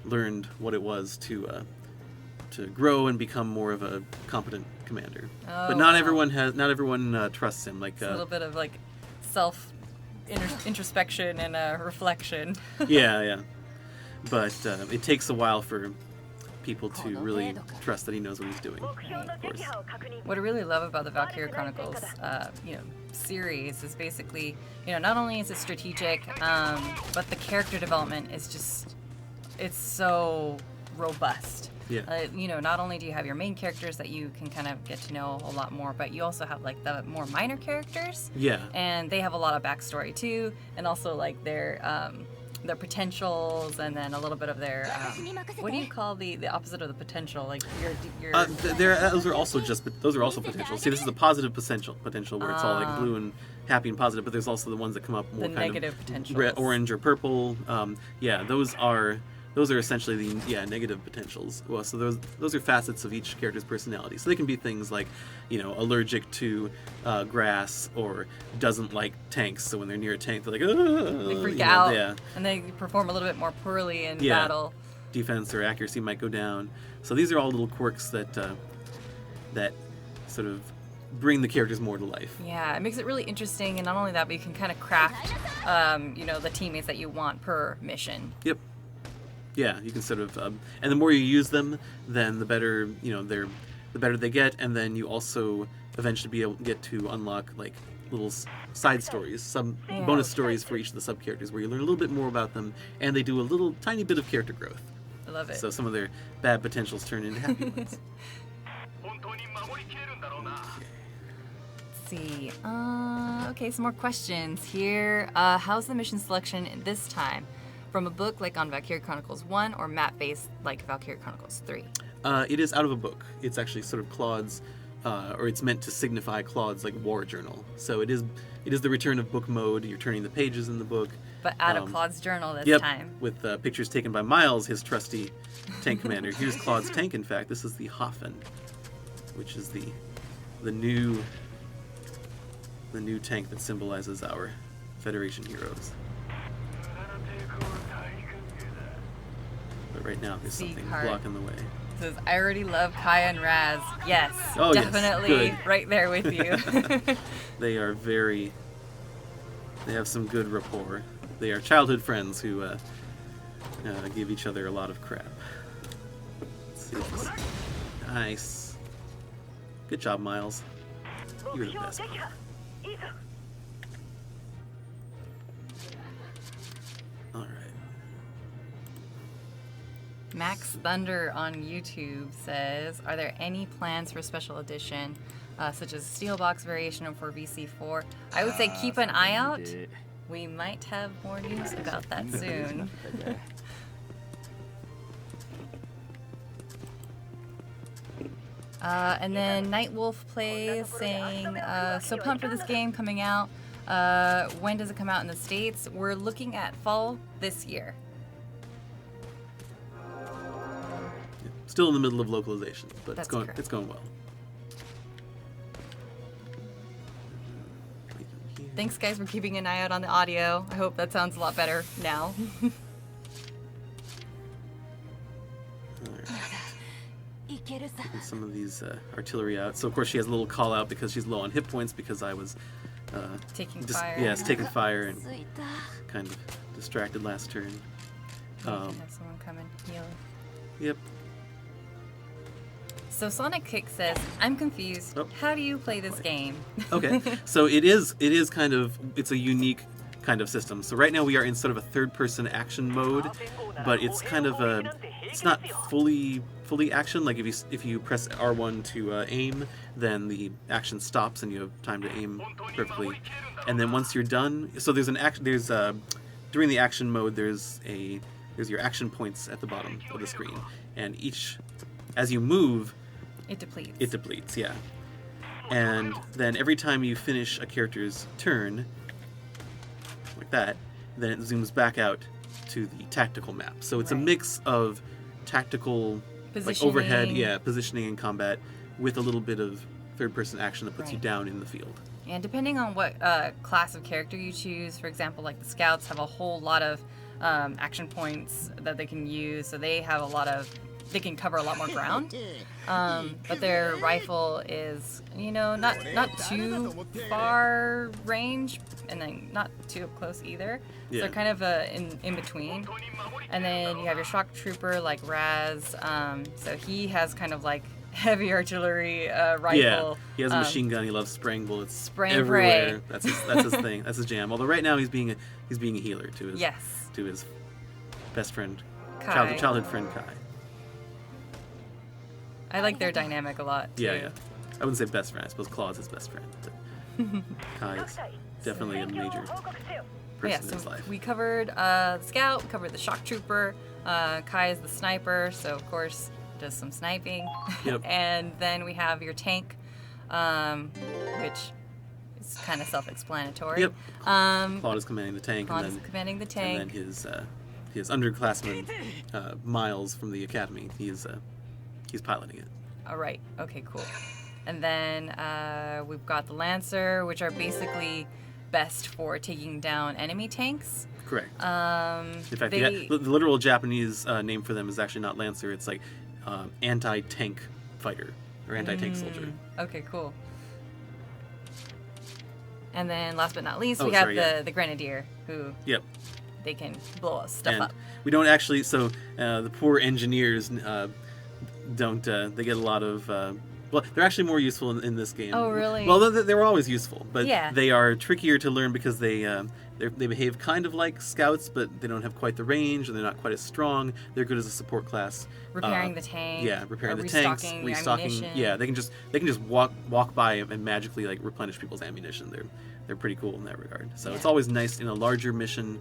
learned what it was to grow and become more of a competent commander. But not everyone trusts him. Like it's a little bit of like self introspection and reflection. Yeah. But it takes a while for people to really trust that he knows what he's doing. Of course. What I really love about the Valkyria Chronicles, series is basically, not only is it strategic, but the character development is just, it's so robust. Yeah. Not only do you have your main characters that you can kind of get to know a lot more, but you also have like the more minor characters. Yeah. And they have a lot of backstory too, and also like their potentials, and then a little bit of their what do you call the opposite of the potential? Like your those are also potential. See, this is a positive potential where it's all like blue and happy and positive, but there's also the ones that come up more the kind negative of potentials. red, orange, or purple. Those are essentially the negative potentials. Well, so those are facets of each character's personality. So they can be things like, allergic to grass, or doesn't like tanks. So when they're near a tank, they're like, they freak out, yeah. And they perform a little bit more poorly in battle. Defense or accuracy might go down. So these are all little quirks that sort of bring the characters more to life. Yeah, it makes it really interesting, and not only that, but you can kind of craft, the teammates that you want per mission. Yep. Yeah, you can sort of, and the more you use them, then the better, the better they get, and then you also eventually get to unlock like little side stories, bonus stories for each of the sub characters, where you learn a little bit more about them, and they do a little tiny bit of character growth. I love it. So some of their bad potentials turn into happy ones. Let's see. Okay, some more questions here. How's the mission selection this time? From a book like on Valkyria Chronicles 1, or map-based like Valkyria Chronicles 3? It is out of a book. It's actually sort of Claude's, or it's meant to signify Claude's like war journal. So it is the return of book mode. You're turning the pages in the book. But out of Claude's journal this time. With pictures taken by Miles, his trusty tank commander. Here's Claude's tank. In fact, this is the Hafen, which is the new tank that symbolizes our Federation heroes. But right now, there's something blocking the way. It says, I already love Kaya and Raz. Yes, oh, definitely yes, right there with you. They have some good rapport. They are childhood friends who give each other a lot of crap. Let's see this. Nice. Good job, Miles. You're the best. All right. Max Thunder on YouTube says, are there any plans for special edition, such as Steelbox variation for VC4? I would say keep an eye out. We might have more news about that soon. And then Nightwolf Plays saying, so pumped for this game coming out. When does it come out in the States? We're looking at fall this year. Still in the middle of localization, but That's it's going well. Thanks, guys, for keeping an eye out on the audio. I hope that sounds a lot better now. Getting some of these artillery out. So of course she has a little call out because she's low on hit points because I was taking fire. Yes, taking fire and kind of distracted last turn. Have someone come and heal. Yep. So Sonic Kick says, I'm confused. How do you play this game? Okay, so it's a unique kind of system. So right now we are in sort of a third-person action mode, but it's kind of it's not fully action. Like if you press R1 to aim, then the action stops and you have time to aim perfectly. And then once you're done, so there's an action. During the action mode, there's your action points at the bottom of the screen, and as you move, it depletes. It depletes, yeah. And then every time you finish a character's turn, like that, then it zooms back out to the tactical map. So it's a mix of tactical, like overhead, positioning and combat, with a little bit of third-person action that puts you down in the field. And depending on what class of character you choose, for example, like the scouts have a whole lot of action points that they can use, so they can cover a lot more ground. But their rifle is, not too far range, and then not too close either. Yeah. So kind of in between. And then you have your shock trooper like Raz. So he has kind of like heavy artillery rifle. Yeah, he has a machine gun. He loves spraying bullets Spray. everywhere. That's his thing. That's his jam. Although right now he's being a healer to his best friend, childhood friend Kai. I like their dynamic a lot, too. Yeah. I wouldn't say best friend. I suppose Claw's his best friend. But Kai is definitely a major person in his life. We covered the scout, we covered the shock trooper. Kai is the sniper, so of course does some sniping. Yep. And then we have your tank, which is kind of self-explanatory. Yep. Claude is commanding the tank. And then his underclassman, Miles from the academy, he's piloting it. All right. Okay, cool. And then we've got the Lancer, which are basically best for taking down enemy tanks. Correct. In fact, the literal Japanese name for them is actually not Lancer. It's like anti-tank fighter or anti-tank soldier. Okay, cool. And then last but not least, we have the Grenadier, who they can blow stuff up. We don't actually, so the poor engineers don't, they get a lot of, well, they're actually more useful in this game. Oh, really? Well, they're always useful, but Yeah. they are trickier to learn because they behave kind of like scouts, but they don't have quite the range, and they're not quite as strong. They're good as a support class. Repairing the tank. Yeah, repairing the tanks, restocking. Yeah, they can just walk by and magically like replenish people's ammunition. They're pretty cool in that regard. So it's always nice in a larger mission.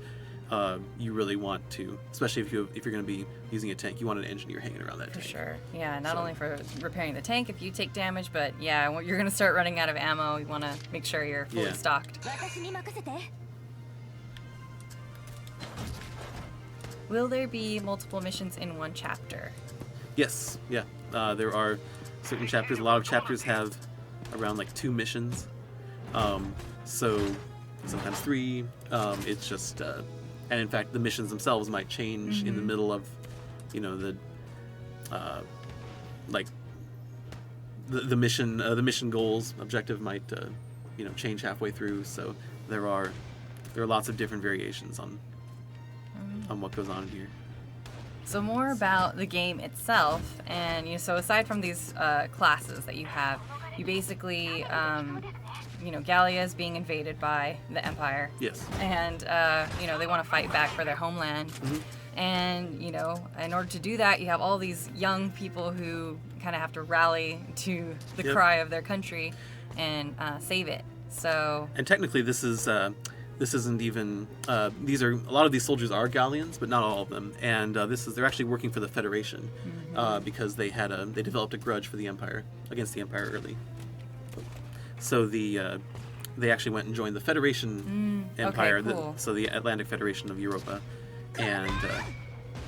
You really want to, especially if you're going to be using a tank, you want an engineer hanging around that tank. For sure. Yeah, not only for repairing the tank if you take damage, but yeah, when you're going to start running out of ammo, you want to make sure you're fully stocked. Will there be multiple missions in one chapter? Yes, yeah. There are certain chapters. A lot of chapters have around like 2 missions. So sometimes 3. It's just, and in fact, the missions themselves might change in the middle of, the mission goals objective might, change halfway through. So there are lots of different variations on what goes on here. So more about the game itself, and so aside from these classes that you have, you basically, Gallia is being invaded by the Empire. Yes. And they want to fight back for their homeland. And in order to do that, you have all these young people who kind of have to rally to the cry of their country and save it. So. And technically, this isn't even. A lot of these soldiers are Gallians, but not all of them. And they're actually working for the Federation because they developed a grudge for the Empire against the Empire early. So they actually went and joined the Federation Empire, okay, cool. So the Atlantic Federation of Europa, and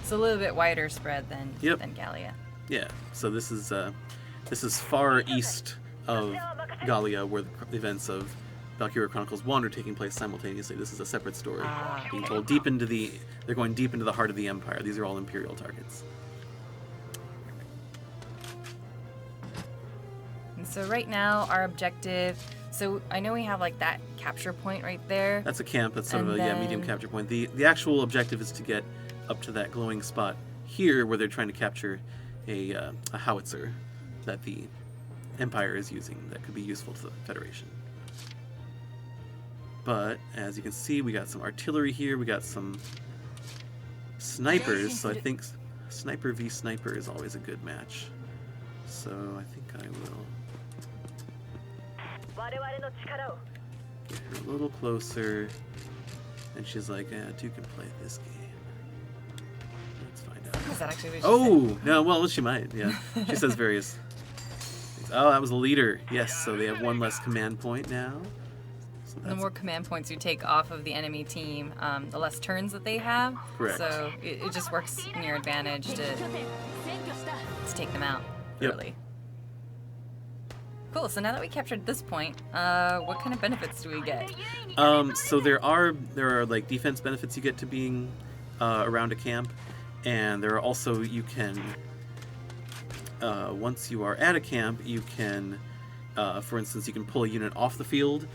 it's a little bit wider spread than Gallia. Yeah. So this is far east of Gallia, where the events of Valkyria Chronicles 1 are taking place simultaneously. This is a separate story, being told they're going deep into the heart of the Empire. These are all Imperial targets. And so right now, our objective, so I know we have like that capture point right there. That's a camp. That's sort of a medium capture point. The actual objective is to get up to that glowing spot here, where they're trying to capture a howitzer that the Empire is using that could be useful to the Federation. But as you can see, we got some artillery here. We got some snipers. So I think Sniper v Sniper is always a good match. So I think I will get her a little closer. And she's like, yeah, two can play this game. Let's find out. Is that actually what she Oh, no, well, she might, yeah. She says various things. Oh, that was a leader. Yes, so they have one less command point now. So The more command points you take off of the enemy team, the less turns that they have. Correct. So it just works in your advantage to take them out early. Cool. So now that we captured this point, what kind of benefits do we get? So there are like defense benefits you get to being around a camp, and there are also you can once you are at a camp, you can. For instance, you can pull a unit off the field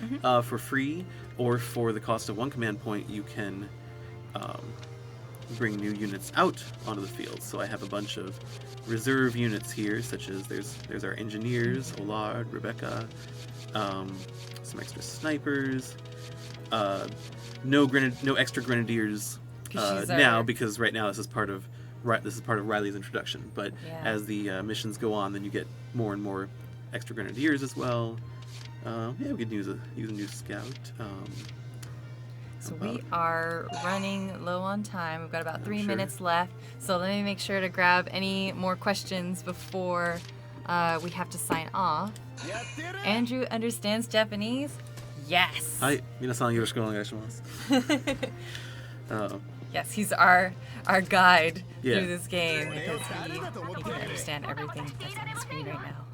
for free, or for the cost of one command point, you can bring new units out onto the field. So I have a bunch of reserve units here, such as there's our engineers, Olard, Rebecca, some extra snipers, no extra grenadiers now, because right now this is part of Riley's introduction. But as the missions go on, then you get more and more extra grenadiers as well. Yeah, we could use a new scout. So we are running low on time. We've got about 3 minutes left. So let me make sure to grab any more questions before we have to sign off. Andrew understands Japanese? Yes. Minasan yoroshiku onegaishimasu. Yes, he's our guide through this game because he can understand everything that's on the screen right now.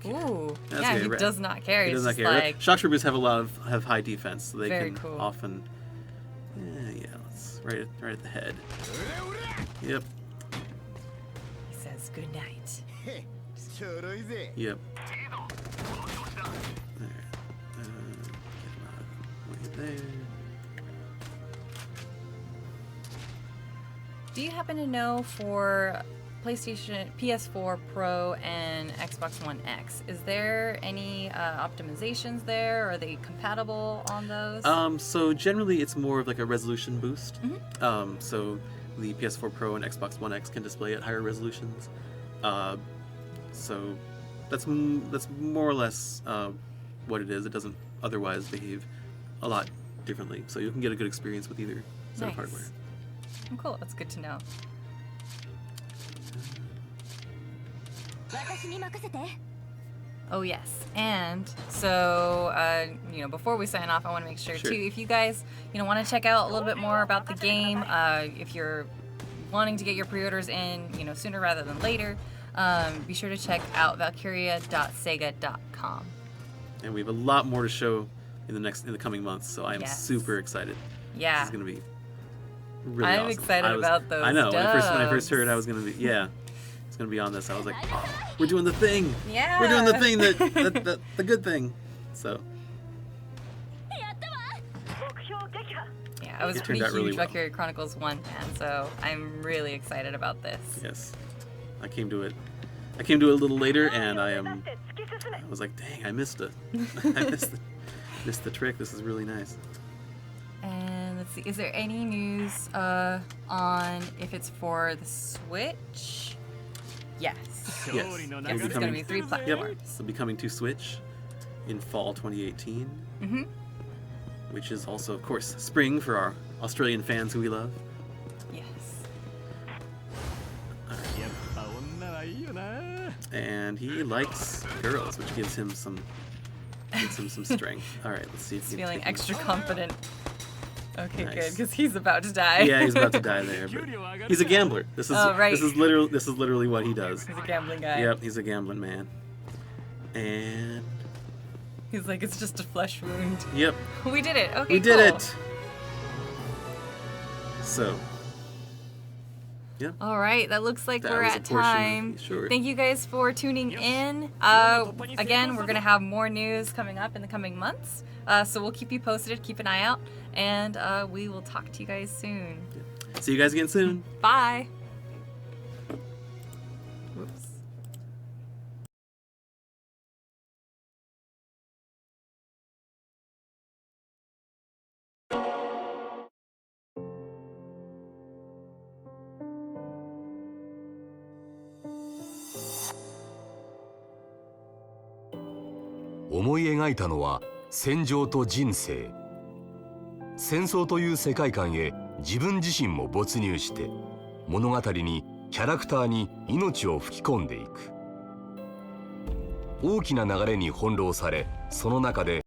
Ooh, yeah, he does not care. He does not care. Like, shock troopers have high defense, so they can cool. often. Let's right at the head. Yep. He says good night. Yep. There. Do you happen to know for PlayStation, PS4 Pro, and Xbox One X, is there any optimizations there? Are they compatible on those? So generally it's more of like a resolution boost. So the PS4 Pro and Xbox One X can display at higher resolutions. So that's more or less what it is. It doesn't otherwise behave a lot differently. So you can get a good experience with either set of hardware. Cool, that's good to know. Oh yes, and so before we sign off, I want to make sure too, if you guys want to check out a little bit more about the game, if you're wanting to get your pre-orders in sooner rather than later, be sure to check out valkyria.sega.com. And we have a lot more to show in the coming months, so I am super excited. Yeah, this is gonna be really I'm awesome. excited about those. I know. When I first heard, I was gonna be gonna be on this. I was like, oh, we're doing the thing. Yeah. We're doing the thing that the good thing. So. Yeah, I was a pretty huge Valkyria Chronicles 1 fan, so I'm really excited about this. Yes. I came to it a little later, and I was like, dang, I missed it. I missed the trick. This is really nice. And let's see, is there any news on if it's for the Switch? Yes. Yes. It's going to be 3 platforms. Yep. It'll be coming to Switch in fall 2018. Mm-hmm. Which is also, of course, spring for our Australian fans who we love. Yes. And he likes girls, which gives him some strength. All right, let's see if he's he feeling extra confident. Okay, nice. Good, because he's about to die. Yeah, he's about to die there. But he's a gambler. This is literally what he does. He's a gambling guy. Yep, he's a gambling man. And he's like, it's just a flesh wound. Yep. We did it. Okay, we did it. So. Yeah. All right, that looks like we're at time. Sure. Thank you guys for tuning in. Again, we're going to have more news coming up in the coming months. So we'll keep you posted. Keep an eye out. And we will talk to you guys soon. See you guys again soon. Bye. 思い描いたのは戦場と人生。戦争という世界観へ自分自身も没入して物語にキャラクターに命を吹き込んでいく。大きな流れに翻弄され、その中で